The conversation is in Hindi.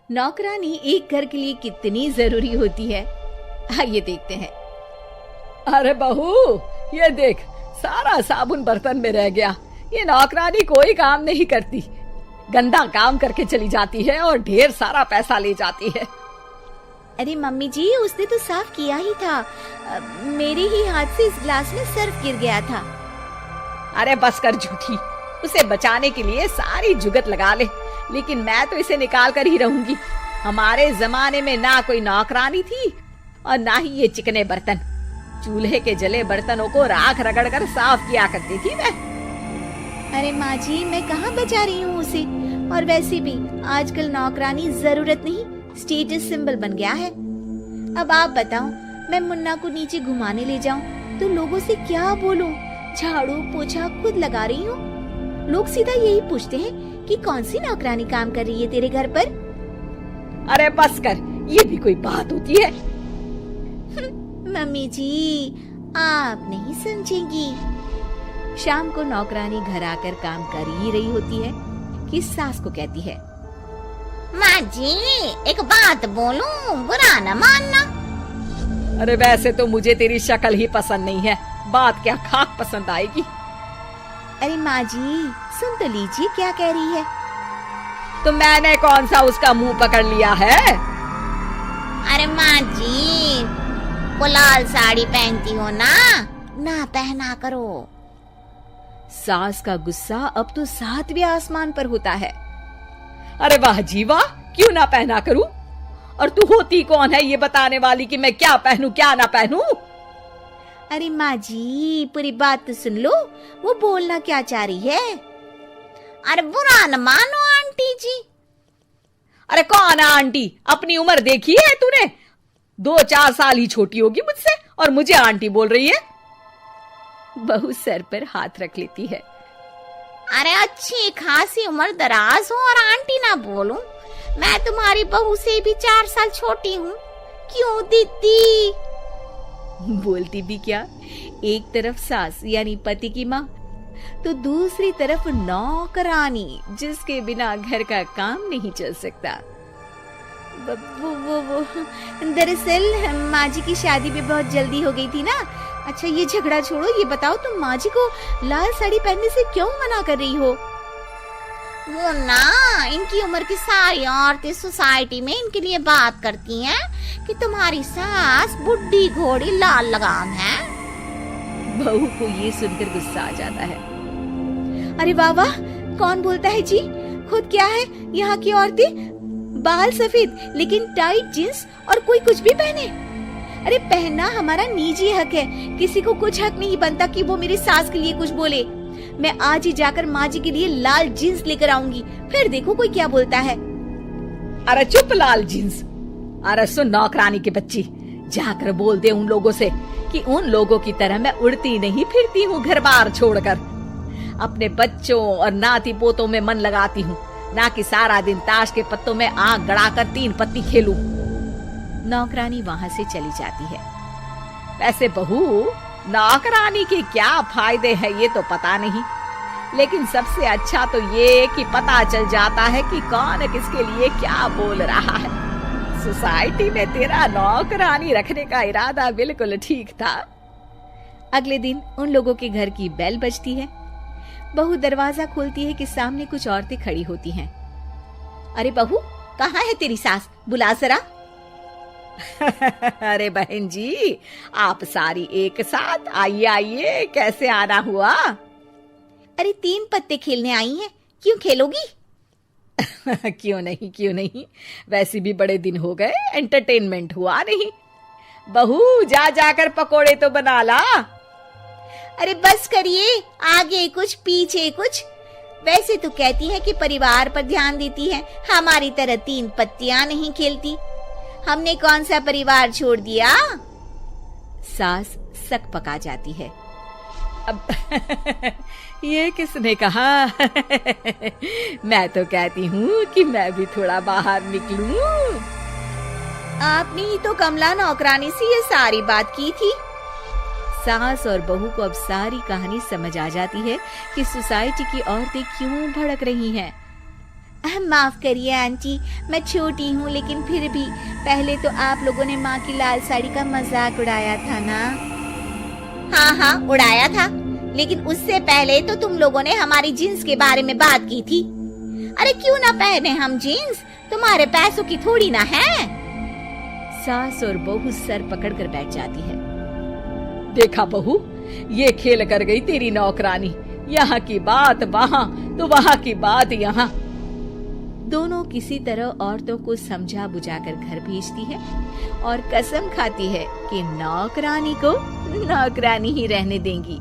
नौकरानी एक घर के लिए कितनी जरूरी होती है, आइए देखते हैं। अरे बहू, ये देख, सारा साबुन बर्तन में रह गया। ये नौकरानी कोई काम नहीं करती, गंदा काम करके चली जाती है और ढेर सारा पैसा ले जाती है। अरे मम्मी जी, उसने तो साफ किया ही था। मेरे ही हाथ से इस ग्लास में सर्फ गिर गया था। अरे बस कर झूठी, उसे बचाने के लिए सारी जुगत लगा ले, लेकिन मैं तो इसे निकाल कर ही रहूंगी। हमारे जमाने में ना कोई नौकरानी थी और ना ही ये चिकने बर्तन। चूल्हे के जले बर्तनों को राख रगड़ कर साफ किया करती थी मैं। अरे माँ जी, मैं कहाँ बचा रही हूँ उसे। और वैसे भी आजकल नौकरानी जरूरत नहीं, स्टेटस सिंबल बन गया है। अब आप बताओ, मैं मुन्ना को नीचे घुमाने ले जाऊं तो लोगों से क्या बोलूं? झाड़ू पोछा खुद लगा रही हूँ। लोग सीधा यही पूछते हैं कि कौन सी नौकरानी काम कर रही है तेरे घर पर। अरे बस कर, ये भी कोई बात होती है? मम्मी जी, आप नहीं समझेंगी। शाम को नौकरानी घर आकर काम कर ही रही होती है कि सास को कहती है, माँ जी, एक बात बोलूं, बुरा न मानना। अरे वैसे तो मुझे तेरी शक्ल ही पसंद नहीं है, बात क्या खाक पसंद आएगी। अरे माँ जी, सुन तो लीजिए क्या कह रही है। तो मैंने कौन सा उसका मुंह पकड़ लिया है? अरे माँ जी, वो लाल साड़ी पहनती हो ना पहना करो। सास का गुस्सा अब तो 7वें आसमान पर होता है। अरे वाह जी वाह, क्यों ना पहना करूं? और तू होती कौन है ये बताने वाली कि मैं क्या पहनूं क्या ना पहनूं? अरे माँ जी, पूरी बात तो सुन लो, वो बोलना क्या चाह रही है। अरे बुरा न मानो आंटी जी। अरे कौन है आंटी? अपनी उम्र देखी है तूने? 2-4 साल ही छोटी होगी मुझसे और मुझे आंटी बोल रही है। बहू सर पर हाथ रख लेती है। अरे अच्छी खासी उम्र दराज हूँ और आंटी ना बोलूं? मैं तुम्हारी बहू से भी 4 साल छोटी हूँ। क्यों दीदी? बोलती भी क्या, एक तरफ सास यानी पति की माँ, तो दूसरी तरफ नौकरानी जिसके बिना घर का काम नहीं चल सकता। वो दरअसल माँ जी की शादी भी बहुत जल्दी हो गई थी ना। अच्छा ये झगड़ा छोड़ो, ये बताओ तुम माँ जी को लाल साड़ी पहनने से क्यों मना कर रही हो? वो ना, इनकी उम्र की सारी औरतें सोसाइटी में इनके लिए बात करती हैं कि तुम्हारी सास बुढ़ी घोड़ी लाल लगाम है। बहू को ये सुनकर गुस्सा आ जाता है। अरे वाह वाह, कौन बोलता है जी? खुद क्या है यहाँ की औरतें? बाल सफेद लेकिन टाइट जींस और कोई कुछ भी पहने। अरे पहनना हमारा निजी हक है, किसी को कुछ हक नहीं बनता कि वो मेरी सास के लिए कुछ बोले। मैं आज ही जाकर माँ जी के लिए लाल जींस लेकर आऊंगी, फिर देखो कोई क्या बोलता है। अरे चुप लाल जींस। अरे सुन नौकरानी के बच्ची, जाकर बोल दे उन लोगों से कि उन लोगों की तरह मैं उड़ती नहीं फिरती हूँ घर बार छोड़कर। अपने बच्चों और नाती पोतों में मन लगाती हूँ, ना कि सारा दिन ताश के पत्तों में आंख गड़ाकर 3 पत्ती खेलूं। नौकरानी वहाँ से चली जाती है। वैसे बहू, नौकरानी के क्या फायदे हैं ये तो पता नहीं, लेकिन सबसे अच्छा तो ये कि पता चल जाता है कि कौन किसके लिए क्या बोल रहा है। सोसाइटी में तेरा नौकरानी रखने का इरादा बिल्कुल ठीक था। अगले दिन उन लोगों के घर की बेल बजती है। बहू दरवाजा खोलती है कि सामने कुछ औरतें खड़ी होती हैं। अरे बहू, कहाँ है तेरी सास? बुला जरा। अरे बहन जी, आप सारी एक साथ आइए आइए, कैसे आना हुआ? अरे 3 पत्ते खेलने आई हैं, क्यों खेलोगी? क्यों नहीं, वैसे भी बड़े दिन हो गए, एंटरटेनमेंट हुआ नहीं। बहू जा जाकर पकोड़े तो बना ला। अरे बस करिए, आगे कुछ पीछे कुछ। वैसे तो कहती है कि परिवार पर ध्यान देती है, हमारी तरह 3 पत्तियां नहीं खेलती। हमने कौन सा परिवार छोड़ दिया? सास सक पका जाती है। अब ये किसने कहा? मैं तो कहती हूँ कि मैं भी थोड़ा बाहर निकलूं। आपने ही तो कमला नौकरानी से ये सारी बात की थी। सास और बहू को अब सारी कहानी समझ आ जाती है कि सोसाइटी की औरतें क्यों भड़क रही हैं। माफ करिए आंटी, मैं छोटी हूँ लेकिन फिर भी पहले तो आप लोगों ने माँ की लाल साड़ी का मजाक उड़ाया था ना। हाँ हाँ उड़ाया था, लेकिन उससे पहले तो तुम लोगों ने हमारी जीन्स के बारे में बात की थी। अरे क्यों ना पहने हम जीन्स, तुम्हारे पैसों की थोड़ी ना है। सास और बहू सर पकड़कर बैठ जाती है। देखा बहू, ये खेल कर गई तेरी नौकरानी, यहाँ की बात वहाँ तो वहाँ की बात यहाँ। दोनों किसी तरह औरतों को समझा बुझाकर घर भेजती है और कसम खाती है कि नौकरानी को नौकरानी ही रहने देंगी।